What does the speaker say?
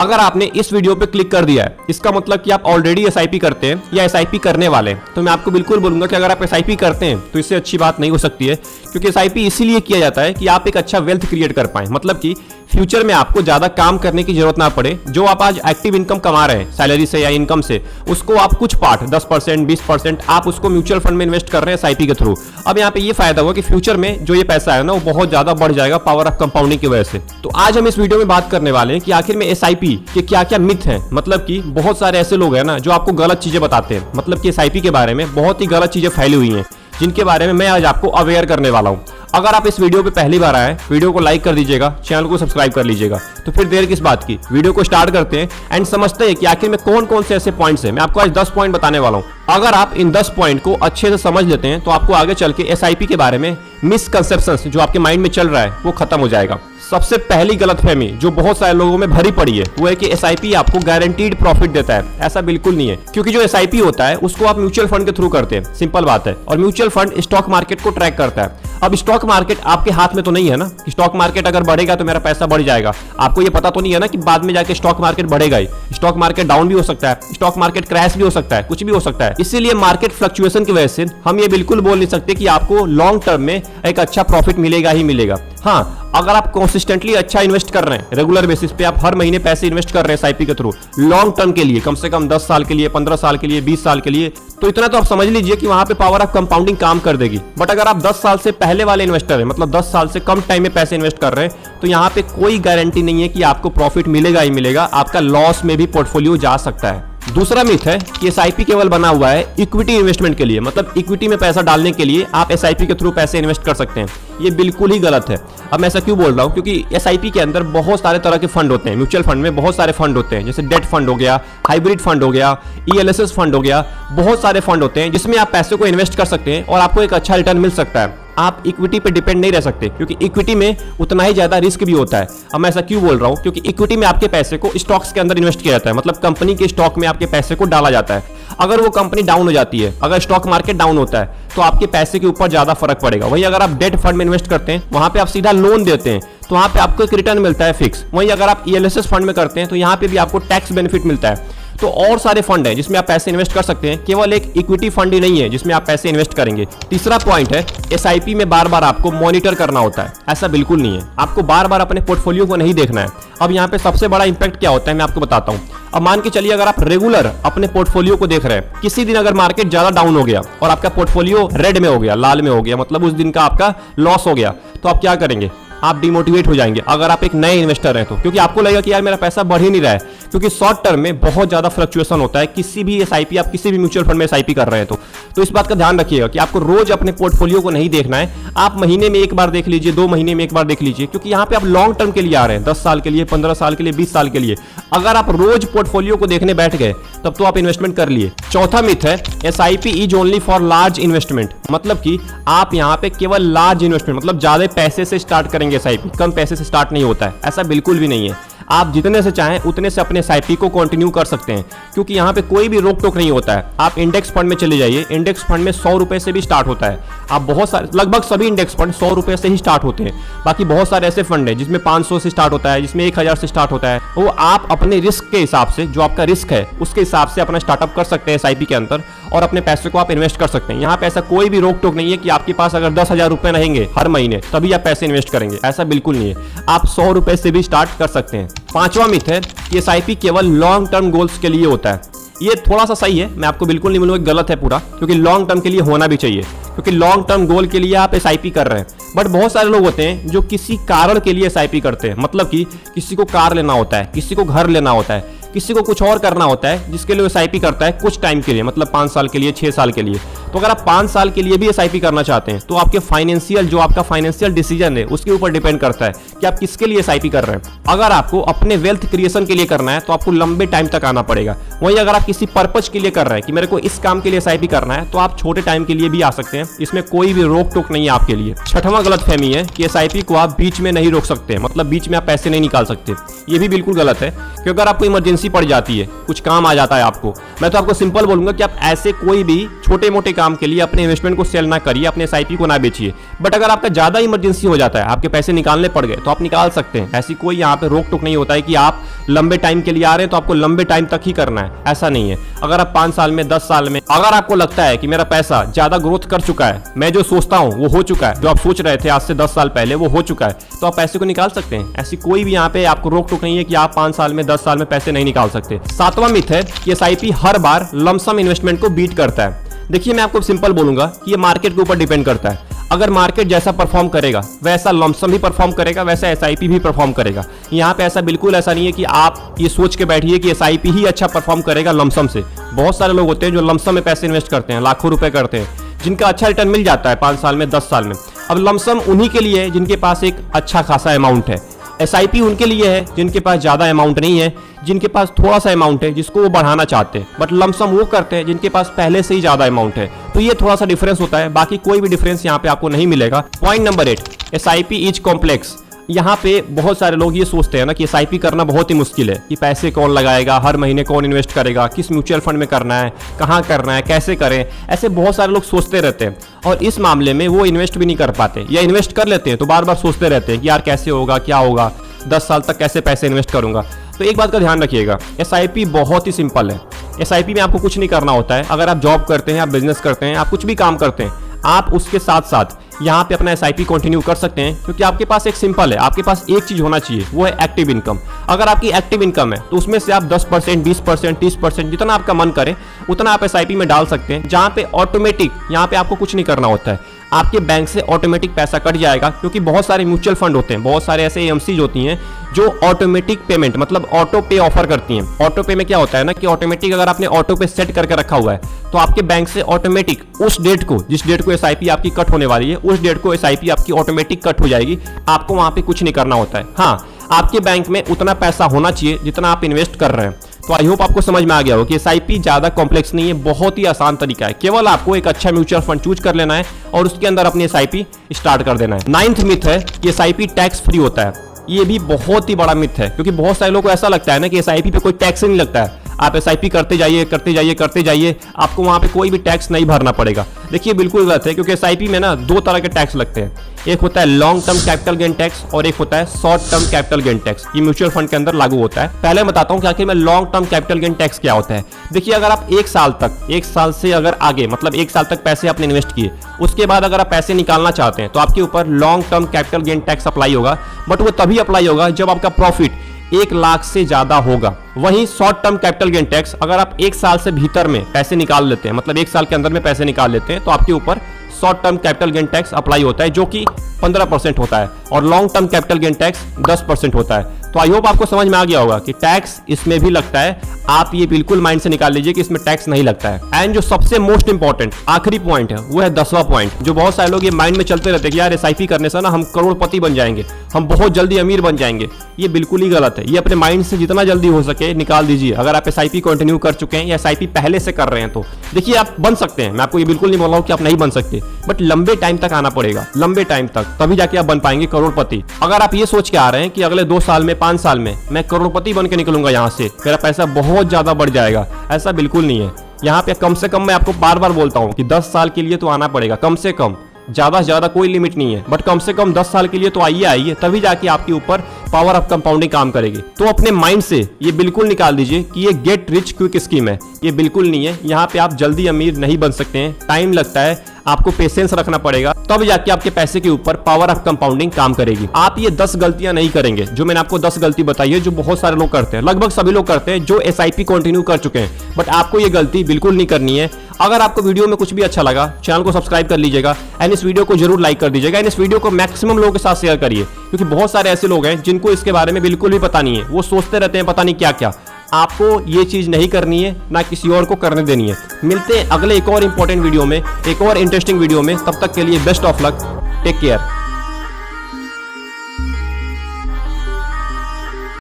अगर आपने इस वीडियो पे क्लिक कर दिया है, इसका मतलब कि आप ऑलरेडी एसआईपी करते हैं या एसआईपी करने वाले हैं, तो मैं आपको बिल्कुल बोलूंगा कि अगर आप एसआईपी करते हैं तो इससे अच्छी बात नहीं हो सकती है, क्योंकि एसआईपी इसीलिए किया जाता है कि आप एक अच्छा वेल्थ क्रिएट कर पाएं। मतलब कि फ्यूचर में आपको ज्यादा काम करने की जरूरत ना पड़े। जो आप आज एक्टिव इनकम कमा रहे हैं सैलरी से या इनकम से, उसको आप कुछ पार्ट 10% 20% आप उसको म्यूचुअल फंड में इन्वेस्ट कर रहे हैं एसआईपी के थ्रू। अब यहाँ पे ये फायदा हुआ कि फ्यूचर में जो ये पैसा है ना, वो बहुत ज्यादा बढ़ जाएगा पावर ऑफ कंपाउंडिंग की वजह से। तो आज हम इस वीडियो में बात करने वाले हैं कि आखिर में एसआईपी के क्या क्या मिथ हैं। मतलब कि बहुत सारे ऐसे लोग हैं ना जो आपको गलत चीजें बताते हैं, मतलब कि एसआईपी के बारे में बहुत ही गलत चीजें फैली हुई हैं, जिनके बारे में मैं आज आपको अवेयर करने वाला हूं। अगर आप इस वीडियो पे पहली बार आए, वीडियो को लाइक कर दीजिएगा, चैनल को सब्सक्राइब कर लीजिएगा। तो फिर देर किस बात की, वीडियो को स्टार्ट करते हैं एंड समझते हैं कि आखिर में कौन कौन से ऐसे पॉइंट्स हैं। मैं आपको आज 10 पॉइंट बताने वाला हूं। अगर आप इन 10 पॉइंट को अच्छे से समझ लेते हैं तो आपको आगे चल के एसआईपी के बारे में मिसकंसेप्शंस जो आपके माइंड में चल रहा है वो खत्म हो जाएगा। सबसे पहली गलतफहमी जो बहुत सारे लोगों में भरी पड़ी है वो है कि एसआईपी आपको गारंटीड प्रॉफिट देता है। ऐसा बिल्कुल नहीं है, क्योंकि जो एसआईपी होता है उसको आप म्यूचुअल फंड के थ्रू करते हैं, सिंपल बात है। और म्यूचुअल फंड स्टॉक मार्केट को ट्रैक करता है। अब स्टॉक मार्केट आपके हाथ में तो नहीं है ना, स्टॉक मार्केट अगर बढ़ेगा तो मेरा पैसा बढ़ जाएगा। आपको ये पता तो नहीं है ना कि बाद में जाके स्टॉक मार्केट बढ़ेगा ही। स्टॉक मार्केट डाउन भी हो सकता है, स्टॉक मार्केट क्रैश भी हो सकता है, कुछ भी हो सकता है। इसीलिए मार्केट फ्लक्चुएशन की वजह से हम ये बिल्कुल बोल नहीं सकते कि आपको लॉन्ग टर्म में एक अच्छा प्रॉफिट मिलेगा ही मिलेगा। हाँ, अगर आप कंसिस्टेंटली अच्छा इन्वेस्ट कर रहे हैं, रेगुलर बेसिस पे आप हर महीने पैसे इन्वेस्ट कर रहे हैं एसआईपी के थ्रू लॉन्ग टर्म के लिए, कम से कम 10 साल के लिए, 15 साल के लिए, 20 साल के लिए, तो इतना तो आप समझ लीजिए कि वहां पे पावर ऑफ कंपाउंडिंग काम कर देगी। बट अगर आप 10 साल से पहले वाले इन्वेस्टर हैं, मतलब 10 साल से कम टाइम में पैसे इन्वेस्ट कर रहे हैं, तो यहाँ पे कोई गारंटी नहीं है कि आपको प्रॉफिट मिलेगा ही मिलेगा। आपका लॉस में भी पोर्टफोलियो जा सकता है। दूसरा मिथ है कि एसआईपी केवल बना हुआ है इक्विटी इन्वेस्टमेंट के लिए, मतलब इक्विटी में पैसा डालने के लिए आप एसआईपी के थ्रू पैसे इन्वेस्ट कर सकते हैं। ये बिल्कुल ही गलत है। अब मैं ऐसा क्यों बोल रहा हूं, क्योंकि एसआईपी के अंदर बहुत सारे तरह के फंड होते हैं। म्यूचुअल फंड में बहुत सारे फंड होते हैं, जैसे डेट फंड हो गया, हाइब्रिड फंड हो गया, ईएलएसएस फंड हो गया। बहुत सारे फंड होते हैं जिसमें आप पैसे को इन्वेस्ट कर सकते हैं और आपको एक अच्छा रिटर्न मिल सकता है। आप इक्विटी पे डिपेंड नहीं रह सकते, क्योंकि इक्विटी में उतना ही ज्यादा रिस्क भी होता है। अब मैं ऐसा क्यों बोल रहा हूं, क्योंकि इक्विटी में आपके पैसे को स्टॉक्स के अंदर इन्वेस्ट किया जाता है, मतलब कंपनी के स्टॉक में आपके पैसे को डाला जाता है। अगर वो कंपनी डाउन हो जाती है, अगर स्टॉक मार्केट डाउन होता है, तो आपके पैसे के ऊपर ज्यादा फर्क पड़ेगा। वहीं अगर आप डेट फंड में इन्वेस्ट करते हैं, वहां पे आप सीधा लोन देते हैं, तो वहां पे आपको एक रिटर्न मिलता है फिक्स। वहीं अगर आप ईएलएसएस फंड में करते हैं तो यहाँ पे भी आपको टैक्स बेनिफिट मिलता है। तो और सारे फंड है जिसमें आप पैसे इन्वेस्ट कर सकते हैं, केवल एक इक्विटी फंड ही नहीं है जिसमें आप पैसे इन्वेस्ट करेंगे। तीसरा पॉइंट है, एसआईपी में बार बार आपको मॉनिटर करना होता है। ऐसा बिल्कुल नहीं है, आपको बार बार अपने पोर्टफोलियो को नहीं देखना है। अब यहाँ पे सबसे बड़ा इंपैक्ट क्या होता है मैं आपको बताता हूँ। अब मान के चलिए अगर आप रेगुलर अपने पोर्टफोलियो को देख रहे हैं, किसी दिन अगर मार्केट ज्यादा डाउन हो गया और आपका पोर्टफोलियो रेड में हो गया, लाल में हो गया, मतलब उस दिन का आपका लॉस हो गया, तो आप क्या करेंगे? आप डिमोटिवेट हो जाएंगे अगर आप एक नए इन्वेस्टर हैं तो, क्योंकि आपको लगेगा कि यार मेरा पैसा बढ़ ही नहीं रहा है। क्योंकि शॉर्ट टर्म में बहुत ज्यादा फ्लक्चुएशन होता है। किसी भी एसआईपी, आप किसी भी म्यूचुअल फंड में एसआईपी कर रहे हैं तो इस बात का ध्यान रखिएगा कि आपको रोज अपने पोर्टफोलियो को नहीं देखना है। आप महीने में एक बार देख लीजिए, 2 महीने में एक बार देख लीजिए, क्योंकि यहाँ पे आप लॉन्ग टर्म के लिए आ रहे हैं, 10 साल के लिए, 15 साल के लिए, 20 साल के लिए। अगर आप रोज पोर्टफोलियो को देखने बैठ गए तब तो आप इन्वेस्टमेंट कर लिए। चौथा मिथ है, SIP is only for large investment, मतलब कि आप यहाँ पे केवल लार्ज इन्वेस्टमेंट, मतलब ज्यादा पैसे से स्टार्ट करेंगे एसआईपी, कम पैसे से स्टार्ट नहीं होता है। ऐसा बिल्कुल भी नहीं है। आप जितने से चाहें उतने से अपने एसआईपी को कंटिन्यू कर सकते हैं, क्योंकि यहाँ पे कोई भी रोक टोक नहीं होता है। आप इंडेक्स फंड में चले जाइए, इंडेक्स फंड में 100 रुपए से भी स्टार्ट होता है। आप बहुत सारे, लगभग सभी इंडेक्स फंड 100 रुपए से ही स्टार्ट होते हैं। बाकी बहुत सारे ऐसे फंड है जिसमें 500 से स्टार्ट होता है, जिसमें 1000 से स्टार्ट होता है। वो आप अपने रिस्क के हिसाब से, जो आपका रिस्क है उसके हिसाब से अपना स्टार्टअप कर सकते हैं एसआईपी के अंदर, और अपने पैसे को आप इन्वेस्ट कर सकते हैं। यहाँ पे ऐसा कोई भी रोक टोक नहीं है कि आपके पास अगर 10,000 रुपए रहेंगे हर महीने तभी आप पैसे इन्वेस्ट करेंगे, ऐसा बिल्कुल नहीं है। आप 100 रुपए से भी स्टार्ट कर सकते हैं। पांचवा मिथ है कि एसआईपी केवल लॉन्ग टर्म गोल्स के लिए होता है। ये थोड़ा सा सही है, मैं आपको बिल्कुल नहीं बोलूंगा गलत है पूरा, क्योंकि लॉन्ग टर्म के लिए होना भी चाहिए, क्योंकि लॉन्ग टर्म गोल के लिए आप एसआईपी कर रहे हैं। बट बहुत सारे लोग होते हैं जो किसी कारण के लिए एसआईपी करते हैं, मतलब कि किसी को कार लेना होता है, किसी को घर लेना होता है, किसी को कुछ और करना होता है, जिसके लिए एसआईपी करता है कुछ टाइम के लिए, मतलब 5 साल के लिए, 6 साल के लिए। तो अगर आप 5 साल के लिए भी एसआईपी करना चाहते हैं तो आपके फाइनेंशियल, जो आपका फाइनेंशियल डिसीजन है उसके ऊपर डिपेंड करता है कि आप किसके लिए एसआईपी कर रहे हैं। अगर आपको अपने वेल्थ क्रिएशन के लिए करना है तो आपको लंबे टाइम तक आना पड़ेगा। वहीं अगर आप किसी पर्पज के लिए कर रहे हैं कि मेरे को इस काम के लिए एसआईपी करना है, तो आप छोटे टाइम के लिए भी आ सकते हैं, इसमें कोई भी रोक टोक नहीं है आपके लिए। छठवां गलतफहमी है कि एसआईपी को आप बीच में नहीं रोक सकते, मतलब बीच में आप पैसे नहीं निकाल सकते। ये भी बिल्कुल गलत है, क्योंकि अगर आपको इमरजेंसी पड़ जाती है, कुछ काम आ जाता है आपको, मैं तो आपको सिंपल बोलूंगा कि आप ऐसे कोई भी छोटे मोटे काम के लिए अपने इन्वेस्टमेंट को सेल ना करिए, अपने एसआईपी को ना बेचिए। बट अगर आपका ज़्यादा इमरजेंसी हो जाता है, आपके पैसे निकालने पड़ गए, तो आप निकाल सकते हैं। ऐसी कोई यहाँ पे रोक टोक नहीं होता है कि आप लंबे टाइम के लिए आ रहे हैं तो आपको लंबे टाइम तक ही करना है, ऐसा नहीं है। अगर आप 5 साल में, 10 साल में, अगर आपको लगता है कि मेरा पैसा ज़्यादा ग्रोथ कर चुका है, मैं जो सोचता हूँ वो हो चुका है, जो आप सोच रहे थे आज से 10 साल पहले वो हो चुका है, तो आप पैसे को निकाल सकते हैं। ऐसी कोई भी यहाँ पे आपको रोक टोक नहीं है कि आप 5 साल में, 10 साल में पैसे नहीं निकाल सकते। 7वां मिथ है कि एसआईपी हर बार लमसम इन्वेस्टमेंट को बीट करता है। देखिए, मैं आपको सिंपल बोलूंगा कि ये मार्केट के ऊपर डिपेंड करता है। अगर मार्केट जैसा परफॉर्म करेगा वैसा लमसम भी परफॉर्म करेगा, वैसा एसआईपी भी परफॉर्म करेगा। यहाँ पे ऐसा बिल्कुल ऐसा नहीं है कि आप ये सोच के बैठिए कि एसआईपी ही अच्छा परफॉर्म करेगा लमसम से। बहुत सारे लोग होते हैं जो लमसम में पैसे इन्वेस्ट करते हैं, लाखों रुपए करते हैं, जिनका अच्छा रिटर्न मिल जाता है 5 साल में, 10 साल में। अब लमसम उन्हीं के लिए है जिनके पास एक अच्छा खासा अमाउंट है। एसआईपी उनके लिए है जिनके पास ज़्यादा अमाउंट नहीं है, जिनके पास थोड़ा सा अमाउंट है जिसको वो बढ़ाना चाहते हैं। बट लमसम वो करते हैं जिनके पास पहले से ही ज़्यादा अमाउंट है। तो ये थोड़ा सा डिफरेंस होता है, बाकी कोई भी डिफरेंस यहाँ पे आपको नहीं मिलेगा। Point number 8, SIP is complex. यहाँ पे बहुत सारे लोग ये सोचते हैं ना कि एसआईपी करना बहुत ही मुश्किल है, कि पैसे कौन लगाएगा, हर महीने कौन इन्वेस्ट करेगा, किस म्यूचुअल फंड में करना है, कहाँ करना है, कैसे करें, ऐसे बहुत सारे लोग सोचते रहते हैं। और इस मामले में वो इन्वेस्ट भी नहीं कर पाते, या इन्वेस्ट कर लेते हैं तो बार बार सोचते रहते हैं कि यार कैसे होगा, क्या होगा, 10 साल तक कैसे पैसे इन्वेस्ट करूंगा। तो एक बात का ध्यान रखिएगा, एसआईपी बहुत ही सिंपल है। एसआईपी में आपको कुछ नहीं करना होता है। अगर आप जॉब करते हैं, आप बिजनेस करते हैं, आप कुछ भी काम करते हैं, आप उसके साथ साथ यहाँ पे अपना एसआईपी कंटिन्यू कर सकते हैं, क्योंकि आपके पास एक सिंपल है, आपके पास एक चीज होना चाहिए, वो है एक्टिव इनकम। अगर आपकी एक्टिव इनकम है तो उसमें से आप 10%, 20%, 30%, जितना आपका मन करे उतना आप एसआईपी में डाल सकते हैं, जहाँ पे ऑटोमेटिक, यहाँ पे आपको कुछ नहीं करना होता है, आपके बैंक से ऑटोमेटिक पैसा कट जाएगा। क्योंकि बहुत सारे म्यूचुअल फंड होते हैं, बहुत सारे ऐसे एएमसीज होती हैं जो ऑटोमेटिक पेमेंट, मतलब ऑटो पे ऑफर करती हैं। ऑटो पे में क्या होता है ना कि ऑटोमेटिक अगर आपने ऑटो पे सेट करके रखा हुआ है तो आपके बैंक से ऑटोमेटिक उस डेट को, जिस डेट को एसआईपी आपकी कट होने वाली है, उस डेट को एसआईपी आपकी ऑटोमेटिक कट हो जाएगी। आपको वहां पे कुछ नहीं करना होता है। हाँ, आपके बैंक में उतना पैसा होना चाहिए जितना आप इन्वेस्ट कर रहे हैं। तो आई होप आपको समझ में आ गया हो कि एसआईपी ज्यादा कॉम्प्लेक्स नहीं है, बहुत ही आसान तरीका है। केवल आपको एक अच्छा म्यूचुअल फंड चूज कर लेना है और उसके अंदर अपनी एसआईपी स्टार्ट कर देना है। 9th मिथ है कि एसआईपी टैक्स फ्री होता है। ये भी बहुत ही बड़ा मिथ है, क्योंकि बहुत सारे लोगों को ऐसा लगता है ना कि एसआईपी पे कोई टैक्स नहीं लगता है। आप एसआईपी करते जाइए, करते जाइए, करते जाइए, आपको वहां पे कोई भी टैक्स नहीं भरना पड़ेगा। देखिए, बिल्कुल गलत है, क्योंकि एसआईपी में ना 2 तरह के टैक्स लगते हैं। एक होता है long term capital gain tax और एक होता है short term capital gain tax. ये म्यूचुअल फंड के अंदर लागू होता है। पहले बताता हूं कि आखिर में long term capital gain tax क्या होता है। देखिए, अगर आप 1 साल तक, 1 साल से अगर आगे, मतलब 1 साल तक पैसे आपने इन्वेस्ट किए, उसके बाद अगर आप पैसे निकालना चाहते हैं तो आपके ऊपर long term capital gain tax apply होगा। बट वो तभी अप्लाई होगा जब आपका प्रॉफिट 1 लाख से ज्यादा होगा। वहीं short term capital gain tax, अगर आप 1 साल से भीतर में पैसे निकाल लेते हैं, मतलब 1 साल के अंदर में पैसे निकाल लेते हैं, तो आपके ऊपर short term capital gain tax apply होता है, जो कि 15% होता है, और long term capital gain tax 10% होता है। तो आई होप आपको समझ में आ गया होगा कि टैक्स इसमें भी लगता है। आप ये बिल्कुल माइंड से निकाल लीजिए कि इसमें टैक्स नहीं लगता है। एंड जो सबसे मोस्ट इंपॉर्टेंट आखिरी पॉइंट है वो है 10वां पॉइंट, जो बहुत सारे लोग ये माइंड में चलते रहते हैं कि यार एसआईपी करने से ना हम करोड़पति बन जाएंगे, हम बहुत जल्दी अमीर बन जाएंगे। ये बिल्कुल ही गलत है। ये अपने माइंड से जितना जल्दी हो सके निकाल दीजिए। अगर आप एसआईपी कंटिन्यू कर चुके हैं या एसआईपी पहले से कर रहे हैं तो देखिए, आप बन सकते हैं। मैं आपको ये बिल्कुल नहीं बोल रहा हूँ कि आप नहीं बन सकते, बट लंबे टाइम तक आना पड़ेगा, लंबे टाइम तक, तभी जाके आप बन पाएंगे करोड़पति। अगर आप ये सोच के आ रहे हैं कि अगले 2 साल में, 5 साल में मैं करोड़पति बन के निकलूंगा, यहाँ से मेरा पैसा बहुत ज्यादा बढ़ जाएगा, ऐसा बिल्कुल नहीं है। यहाँ पे कम से कम मैं आपको बार बार बोलता हूँ कि 10 साल के लिए तो आना पड़ेगा, कम से कम। ज्यादा से ज्यादा कोई लिमिट नहीं है, बट कम से कम 10 साल के लिए तो आइए, तभी जाके आपके ऊपर पावर ऑफ कंपाउंडिंग काम करेगी। तो अपने माइंड से ये बिल्कुल निकाल दीजिए कि ये गेट रिच क्विक स्कीम है। ये बिल्कुल नहीं है। यहाँ पे आप जल्दी अमीर नहीं बन सकते हैं, टाइम लगता है, आपको पेशेंस रखना पड़ेगा, तब जाके आपके पैसे के ऊपर पावर ऑफ कंपाउंडिंग काम करेगी। आप ये 10 गलतियां नहीं करेंगे जो मैंने आपको 10 गलती बताई है, जो बहुत सारे लोग करते हैं, लगभग सभी लोग करते हैं जो एसआईपी कंटिन्यू कर चुके हैं। बट आपको ये गलती बिल्कुल नहीं करनी है। अगर आपको वीडियो में कुछ भी अच्छा लगा, चैनल को सब्सक्राइब कर लीजिएगा एंड इस वीडियो को जरूर लाइक कर दीजिएगा एंड इस वीडियो को मैक्सिमम लोगों के साथ शेयर करिए, क्योंकि बहुत सारे ऐसे लोग हैं जिनको इसके बारे में बिल्कुल भी पता नहीं है। वो सोचते रहते हैं पता नहीं क्या क्या। आपको ये चीज नहीं करनी है, ना किसी और को करने देनी है। मिलते हैं अगले एक और इंपॉर्टेंट वीडियो में, एक और इंटरेस्टिंग वीडियो में। तब तक के लिए best of luck, take care.